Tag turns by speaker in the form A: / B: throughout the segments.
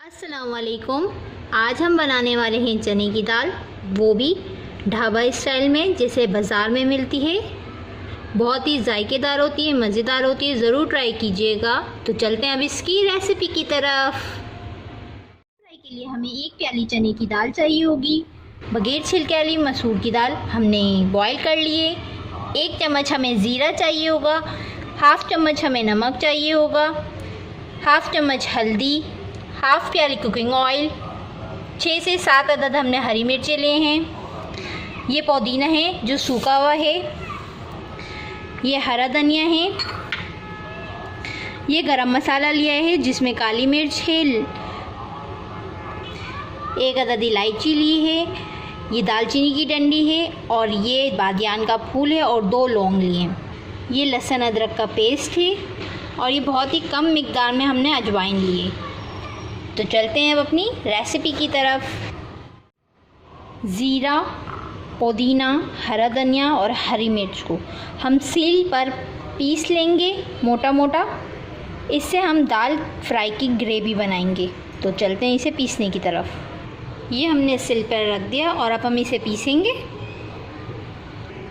A: अस्सलामुअलैकुम। आज हम बनाने वाले हैं चने की दाल, वो भी ढाबा स्टाइल में जैसे बाज़ार में मिलती है। बहुत ही जायकेदार होती है, मज़ेदार होती है, ज़रूर ट्राई कीजिएगा। तो चलते हैं अब इसकी रेसिपी की तरफ। फ्राई के लिए हमें 1 प्याली चने की दाल चाहिए होगी। बगैर छिलके वाली मसूर की दाल हमने बॉईल कर लिए। 1 चम्मच हमें ज़ीरा चाहिए होगा, हाफ़ चम्मच हमें नमक चाहिए होगा, हाफ़ चम्मच हल्दी, हाफ़ प्याली कुकिंग ऑयल, 6 से 7 अदद हमने हरी मिर्चें लिए हैं। ये पुदीना है जो सूखा हुआ है, ये हरा धनिया है, ये गरम मसाला लिया है जिसमें काली मिर्च है, 1 अदद इलायची ली है, ये दालचीनी की डंडी है और ये बादियान का फूल है और 2 लौंग लिए हैं। ये लहसुन अदरक का पेस्ट है और ये बहुत ही कम मिकदार में हमने अजवाइन लिए। तो चलते हैं अब अपनी रेसिपी की तरफ। ज़ीरा, पुदीना, हरा धनिया और हरी मिर्च को हम सील पर पीस लेंगे मोटा मोटा। इससे हम दाल फ्राई की ग्रेवी बनाएंगे। तो चलते हैं इसे पीसने की तरफ। ये हमने सील पर रख दिया और अब हम इसे पीसेंगे।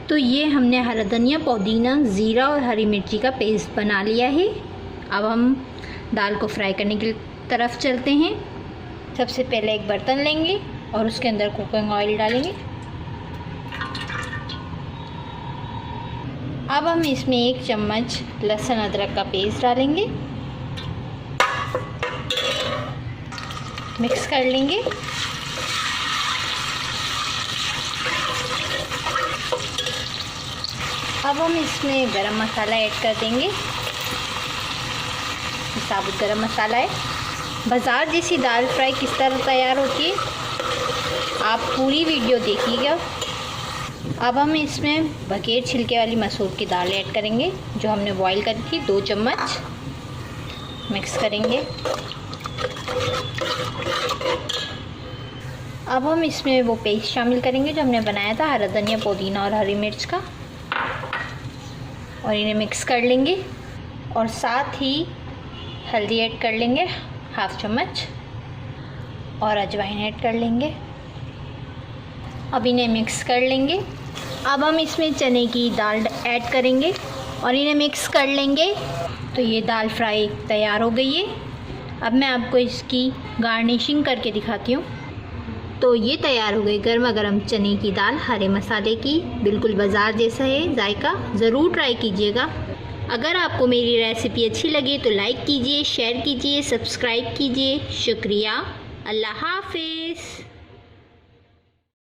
A: तो ये हमने हरा धनिया, पुदीना, ज़ीरा और हरी मिर्ची का पेस्ट बना लिया है। अब हम दाल को फ्राई करने की तरफ चलते हैं। सबसे पहले एक बर्तन लेंगे और उसके अंदर कुकिंग ऑयल डालेंगे। अब हम इसमें 1 चम्मच लहसुन अदरक का पेस्ट डालेंगे, मिक्स कर लेंगे। अब हम इसमें गरम मसाला ऐड कर देंगे। साबुत गरम मसाला है। बाज़ार जैसी दाल फ्राई किस तरह तैयार होती है आप पूरी वीडियो देखिएगा। अब हम इसमें बगैर छिलके वाली मसूर की दाल ऐड करेंगे जो हमने बॉईल करी थी, 2 चम्मच मिक्स करेंगे। अब हम इसमें वो पेस्ट शामिल करेंगे जो हमने बनाया था, हरा धनिया, पुदीना और हरी मिर्च का, और इन्हें मिक्स कर लेंगे। और साथ ही हल्दी ऐड कर लेंगे 1/2 चम्मच और अजवाइन ऐड कर लेंगे। अब इन्हें मिक्स कर लेंगे। अब हम इसमें चने की दाल ऐड करेंगे और इन्हें मिक्स कर लेंगे। तो ये दाल फ्राई तैयार हो गई है। अब मैं आपको इसकी गार्निशिंग करके दिखाती हूँ। तो ये तैयार हो गई गर्मा गर्म चने की दाल हरे मसाले की, बिल्कुल बाज़ार जैसा है जायका। ज़रूर ट्राई कीजिएगा। अगर आपको मेरी रेसिपी अच्छी लगे तो लाइक कीजिए, शेयर कीजिए, सब्सक्राइब कीजिए। शुक्रिया। अल्लाह हाफ़िज़।